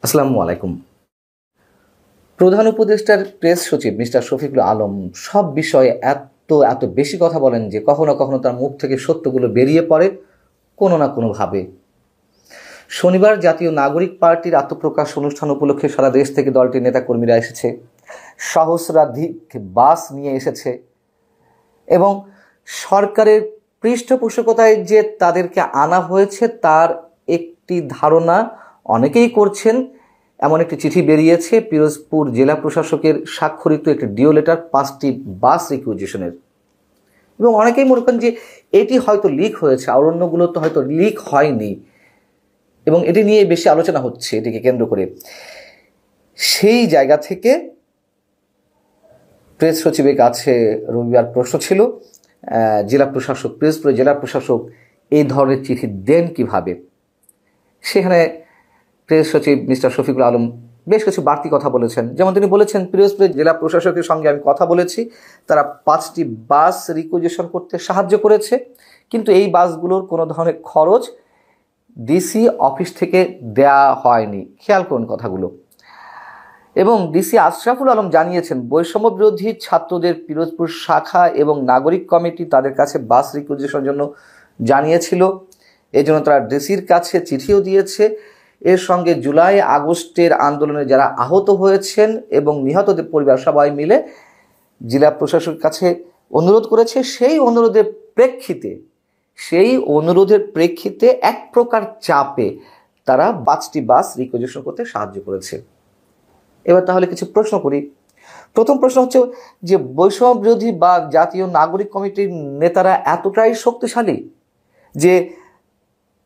আসসালামু আলাইকুম। প্রধান উপদেষ্টার প্রেস সচিব মিস্টার শফিকুল আলম সব বিষয়ে এত এত বেশি কথা বলেন যে কখনো কখনো তার মুখ থেকে সত্যগুলো বেরিয়ে পড়ে কোনো না কোনোভাবে। শনিবার জাতীয় নাগরিক পার্টির আত্মপ্রকাশ অনুষ্ঠান উপলক্ষে সারা দেশ থেকে দলটির নেতাকর্মীরা এসেছে, সহস্রাধিক বাস নিয়ে এসেছে এবং সরকারের পৃষ্ঠপোষকতায় যে তাদেরকে আনা হয়েছে তার একটি ধারণা অনেকেই করছেন। এমন একটি চিঠি বেরিয়েছে পিরোজপুর জেলা প্রশাসকের স্বাক্ষরিত একটি ডিও লেটার 5টি বাস রিকুইজিশনের, এবং অনেকেই মনে করেন যে এটি হয়তো লিক হয়েছে আর অন্যগুলো তো হয়তো লিক হয়নি, এবং এটি নিয়ে বেশি আলোচনা হচ্ছে এটিকে কেন্দ্র করে। সেই জায়গা থেকে প্রেস সচিবের কাছে রবিবার প্রশ্ন ছিল, জেলা প্রশাসক, পিরোজপুরের জেলা প্রশাসক এই ধরনের চিঠি দেন কিভাবে। সেখানে প্রেস সচিব মিস্টার শফিকুল আলম বেশ কিছু বাড়তি কথা বলেছেন। যেমন তিনি বলেছেন, পিরোজপুরের জেলা প্রশাসকের সঙ্গে আমি কথা বলেছি, তারা 5টি বাস রিকুইজিশন করতে সাহায্য করেছে, কিন্তু এই বাসগুলোর কোনো ধরনের খরচ ডিসি অফিস থেকে দেয়া হয়নি। খেয়াল করুন কথাগুলো। এবং ডিসি আশরাফুল আলম জানিয়েছেন, বৈষম্য বিরোধী ছাত্রদের পিরোজপুর শাখা এবং নাগরিক কমিটি তাদের কাছে বাস রিকুইজিশনের জন্য জানিয়েছিল, এজন্য তারা ডিসির কাছে চিঠিও দিয়েছে। এর সঙ্গে জুলাই আগস্টের আন্দোলনে যারা আহত হয়েছেন এবং নিহতদের পরিবার সবাই মিলে জেলা প্রশাসকের কাছে অনুরোধ করেছে। সেই অনুরোধের প্রেক্ষিতে এক প্রকার চাপে তারা 5টি বাস রিকুইজিশন করতে সাহায্য করেছে। এবার তাহলে কিছু প্রশ্ন করি। প্রথম প্রশ্ন হচ্ছে যে বৈষম্য বিরোধী বা জাতীয় নাগরিক কমিটির নেতারা এতটাই শক্তিশালী যে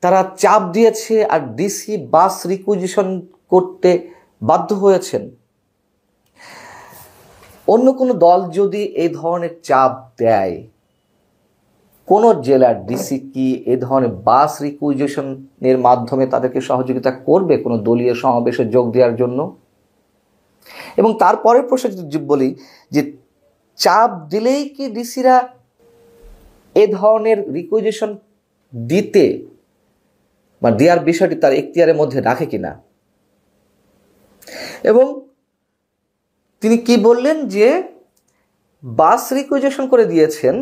তারা চাপ দিয়েছে আর ডিসি বাস রিকুইজিশন করতে বাধ্য হয়েছেন। অন্য কোনো দল যদি এই ধরনের চাপ দেয়, কোন জেলার ডিসি কি এই ধরনের বাস রিকুইজিশনের মাধ্যমে তাদেরকে সহযোগিতা করবে কোনো দলীয় সমাবেশে যোগ দেওয়ার জন্য? এবং তারপরের প্রশ্ন যদি বলি যে চাপ দিলেই কি ডিসিরা এ ধরনের রিকুইজিশন দিতে বা দেওয়ার বিষয়টি তার এখতিয়ারের মধ্যে রাখে কিনা। এবং তিনি কি বললেন যে বাস রিকুইজিশন করে দিয়েছেন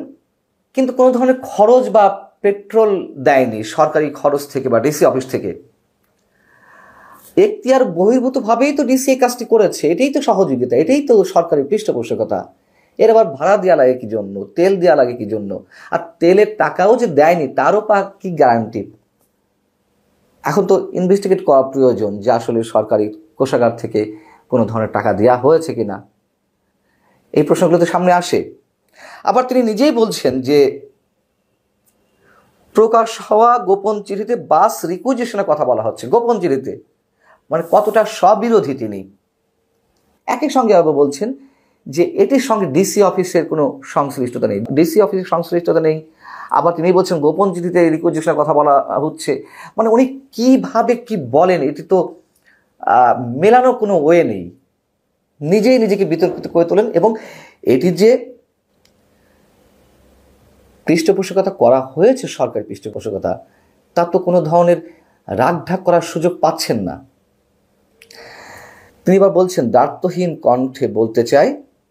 কিন্তু কোনো ধরনের খরচ বা পেট্রোল দেয়নি সরকারি খরচ থেকে বা ডিসি অফিস থেকে। এখতিয়ার বহির্ভূতভাবেই তো ডিসি এই কাজটি করেছে, এটাই তো সহযোগিতা, এটাই তো সরকারি পৃষ্ঠপোষকতা। এর আবার ভাড়া দেওয়া লাগে কি জন্য, তেল দেওয়া লাগে কি জন্য, আর তেলের টাকাও যে দেয়নি তারও কি গ্যারান্টি। এখন তো ইনভেস্টিগেট করা প্রয়োজন যে আসলে সরকারি কোষাগার থেকে কোনো ধরনের টাকা দেওয়া হয়েছে কিনা, এই প্রশ্নগুলো তো সামনে আসে। আবার তিনি নিজেই বলছেন যে প্রকাশ হওয়া গোপন চিঠিতে বাস রিকুইজিশনের কথা বলা হচ্ছে। গোপন চিঠিতে মানে কতটা স্ববিরোধী তিনি। একই সঙ্গে আবার বলছেন যে এটির সঙ্গে ডিসি অফিসের কোনো সংশ্লিষ্টতা নেই, ডিসি অফিসের সংশ্লিষ্টতা নেই। আবার তিনি বলছেন গোপন চিঠিতে রিকুইজিশনের কথা বলা হচ্ছে। মানে উনি কিভাবে কি বলেন এটি তো মেলানোর কোনো ওয়ে নেই। নিজেই নিজেকে বিতর্কিত করে তোলেন। এবং এটি যে পৃষ্ঠপোষকতা করা হয়েছে, সরকারি পৃষ্ঠপোষকতা, তার তো কোনো ধরনের রাগঢাক করার সুযোগ পাচ্ছেন না। তিনি এবার বলছেন, দ্বার্থহীন কণ্ঠে বলতে চাই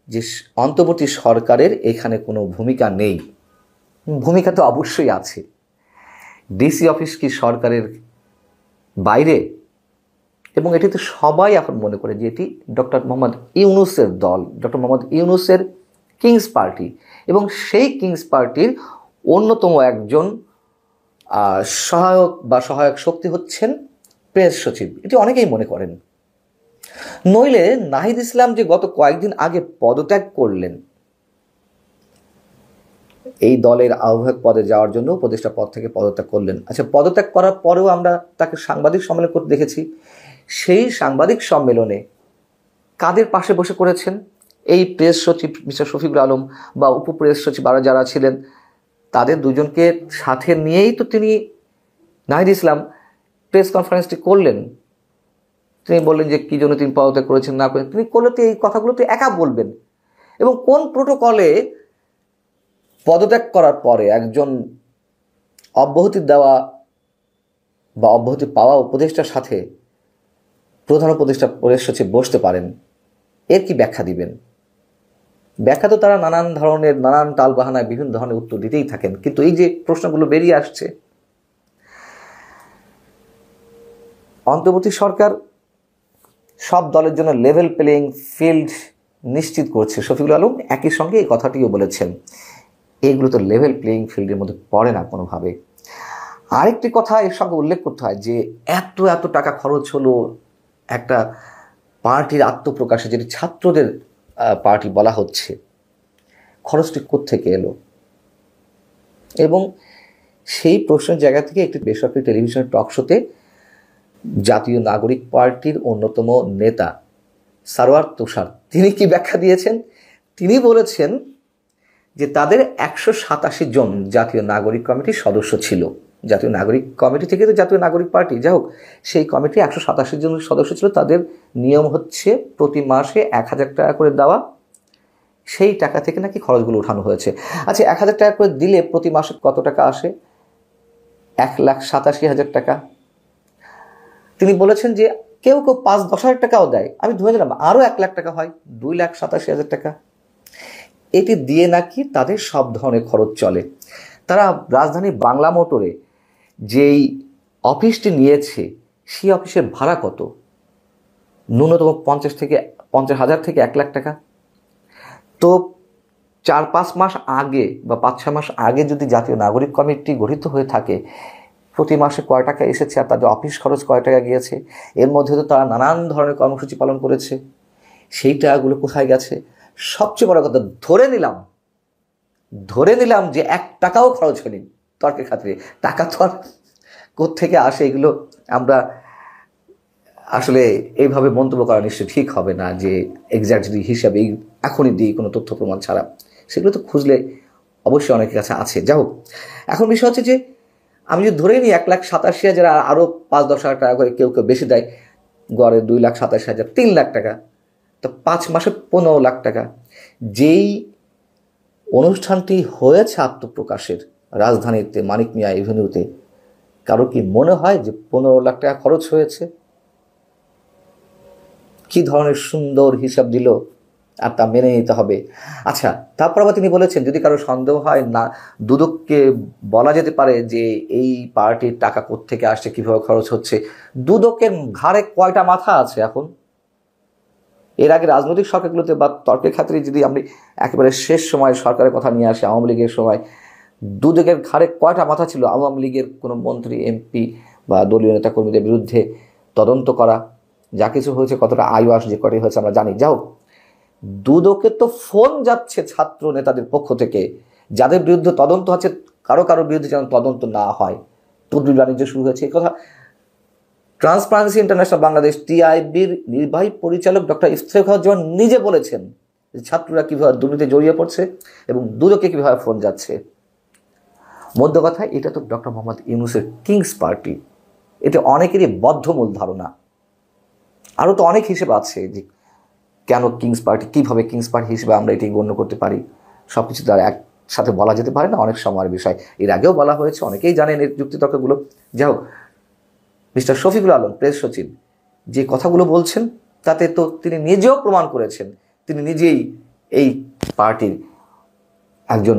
যে অন্তর্বর্তী সরকারের এখানে কোনো ভূমিকা নেই। ভূমিকা তো অবশ্যই আছে। ডিসি অফিস কি সরকারের বাইরে? এবং এটি তো সবাই এখন মনে করে যে এটি ডক্টর মোহাম্মদ ইউনূসের দল, ডক্টর মোহাম্মদ ইউনূসের কিংস পার্টি, এবং সেই কিংস পার্টির অন্যতম একজন সহায়ক শক্তি হচ্ছেন প্রেস সচিব। এটি অনেকেই মনে করেন। নইলে নাহিদ ইসলাম যে গত কয়েকদিন আগে পদত্যাগ করলেন, এই দলের আহ্বায়ক পদে যাওয়ার জন্য উপদেষ্টা পদ থেকে পদত্যাগ করলেন। আচ্ছা, পদত্যাগ করার পরেও আমরা তাকে সাংবাদিক সম্মেলন করতে দেখেছি। সেই সাংবাদিক সম্মেলনে কাদের পাশে বসে করেছেন? এই প্রেস সচিব মিস্টার শফিকুল আলম বা উপপ্রেস সচিব আরও যারা ছিলেন তাদের দুজনকে সাথে নিয়েই তো তিনি, নাহিদ ইসলাম, প্রেস কনফারেন্সটি করলেন। তিনি বললেন যে কী জন্য তিনি পদত্যাগ করেছেন না করেন, তিনি করলে তো এই কথাগুলো তো একা বলবেন। এবং কোন প্রোটোকলে পদত্যাগ করার পরে একজন অব্যাহতি দেওয়া বা অব্যাহতি পাওয়া উপদেষ্টার সাথে প্রধান উপদেষ্টা প্রেস সচিব বসতে পারেন, এর কি ব্যাখ্যা দিবেন? ব্যাখ্যা তো তারা নানান ধরনের, নানান টালবাহানায় বিভিন্ন ধরনের উত্তর দিতেই থাকেন, কিন্তু এই যে প্রশ্নগুলো বেরিয়ে আসছে, অন্তর্বর্তী সরকার সব দলের জন্য লেভেল প্লেইং ফিল্ড নিশ্চিত করছে। শফিকুল আলম একই সঙ্গে এই কথাটিও বলেছেন, এইগুলো তো লেভেল প্লেইং ফিল্ডের মধ্যে পড়ে না কোনোভাবে। আরেকটি কথা এর সঙ্গে উল্লেখ করতে হয় যে এত এত টাকা খরচ হলো একটা পার্টির আত্মপ্রকাশে, যেটি ছাত্রদের পার্টি বলা হচ্ছে, খরচটি কোত্থেকে এলো? এবং সেই প্রশ্নের জায়গা থেকে একটি বেসরকারি টেলিভিশনের টক শোতে জাতীয় নাগরিক পার্টির অন্যতম নেতা সারোয়ার তুষার তিনি কি ব্যাখ্যা দিয়েছেন? তিনি বলেছেন যে তাদের 187 জন জাতীয় নাগরিক কমিটির সদস্য ছিল। জাতীয় নাগরিক কমিটি থেকে তো জাতীয় নাগরিক পার্টি, যাই হোক, সেই কমিটি 187 জন সদস্য ছিল। তাদের নিয়ম হচ্ছে প্রতি মাসে 1000 টাকা করে দেওয়া, সেই টাকা থেকে নাকি খরচগুলো উঠানো হয়েছে। আচ্ছা, 1000 টাকা করে দিলে প্রতি মাসে কত টাকা আসে? 1,87,000 টাকা। তিনি বলেছেন যে কেউ কেউ 5-10 হাজার টাকাও দেয়, আমি ধরে নিলাম আরও 1 লাখ টাকা হয়, 2,87,000 টাকা। এটি দিয়ে নাকি তাদের সব ধরনের খরচ চলে। তারা রাজধানী বাংলা মোটরে যেই অফিসটি নিয়েছে, সেই অফিসের ভাড়া কত? ন্যূনতম 50,000 থেকে 1 লাখ টাকা। তো 4-5 মাস আগে বা 5-6 মাস আগে যদি জাতীয় নাগরিক কমিটি গঠিত হয়ে থাকে, প্রতি মাসে কয় টাকা এসেছে আর তাদের অফিস খরচ কয় টাকা গিয়েছে, এর মধ্যে তো তারা নানান ধরনের কর্মসূচি পালন করেছে, সেই টাকাগুলো কোথায় গেছে? সবচেয়ে বড় কথা, ধরে নিলাম যে 1 টাকাও খরচ হয়নি তর্কের খাতিরে, টাকা তো আর কোত্থেকে আসে, এগুলো আমরা আসলে এইভাবে মন্তব্য করা নিশ্চয়ই ঠিক হবে না যে এক্স্যাক্টলি হিসাবে এখনই দিই কোনো তথ্য প্রমাণ ছাড়া। সেগুলো তো খুঁজলে অবশ্যই অনেকের কাছে আছে। যাই হোক, এখন বিষয় হচ্ছে যে আমি যদি ধরে নিই 1,87,000, আরও 5-10 হাজার টাকা করে কেউ কেউ বেশি দেয়, গড়ে 2,87,000, 3 লাখ টাকা, তো 5 মাসে 15 লাখ টাকা। যেই অনুষ্ঠানটি হয়েছে আত্মপ্রকাশের রাজধানীতে মানিক মিয়া এভিনিউতে, কারো কি মনে হয় যে 15 লাখ টাকা খরচ হয়েছে? কি ধরনের সুন্দর হিসাব দিল, আর তা মেনে নিতে হবে। আচ্ছা, তারপর আবার তিনি বলেছেন যদি কারো সন্দেহ হয় না, দুদককে বলা যেতে পারে যে এই পার্টির টাকা কোত্থেকে আসছে, কীভাবে খরচ হচ্ছে। দুদকের ঘাড়ে কয়টা মাথা আছে এখন? এর আগে রাজনৈতিক সরকারগুলোতে বা তর্কের খাতিরে যদি আমি একেবারে শেষ সময় সরকারের কথা নিয়ে আসি, আওয়ামী লীগের সময় দুদকের ঘাড়ে কয়টা মাথা ছিল? আওয়ামী লীগের কোনো মন্ত্রী, এমপি বা দলীয় নেতাকর্মীদের বিরুদ্ধে তদন্ত করা, যা কিছু হয়েছে, কতটা আইওয়াস যে কটি হয়েছে আমরা জানি। যাও, দুদকে তো ফোন যাচ্ছে ছাত্র নেতাদের পক্ষ থেকে, যাদের বিরুদ্ধে তদন্ত হচ্ছে কারো কারো বিরুদ্ধে যেন তদন্ত না হয়, তদবির বাণিজ্য শুরু হয়েছে। এই কথা ট্রান্সপারেন্সি ইন্টারন্যাশনাল বাংলাদেশ টিআইবির নির্বাহী পরিচালক ডক্টর ইফতেখারুজ্জামান নিজে বলেছেন যে ছাত্ররা কীভাবে দুর্নীতিতে জড়িয়ে পড়ছে এবং দুদকে কীভাবে ফোন যাচ্ছে। মধ্য কথা, এটা তো ডক্টর মোহাম্মদ ইউনূসের কিংস পার্টি, এটা অনেকেরই বদ্ধমূল ধারণা। আরও তো অনেক হিসেব আছে যে কেন কিংস পার্টি, কীভাবে কিংস পার্টি হিসেবে আমরা এটি গণ্য করতে পারি। সব কিছু তার একসাথে বলা যেতে পারে না, অনেক সময়ের বিষয়। এর আগেও বলা হয়েছে, অনেকেই জানেন এর যুক্তিতর্কগুলো। যাই হোক, মিস্টার শফিকুল আলম প্রেস সচিব যে কথাগুলো বলছেন, তাতে তো তিনি নিজেও প্রমাণ করেছেন তিনি নিজেই এই পার্টির একজন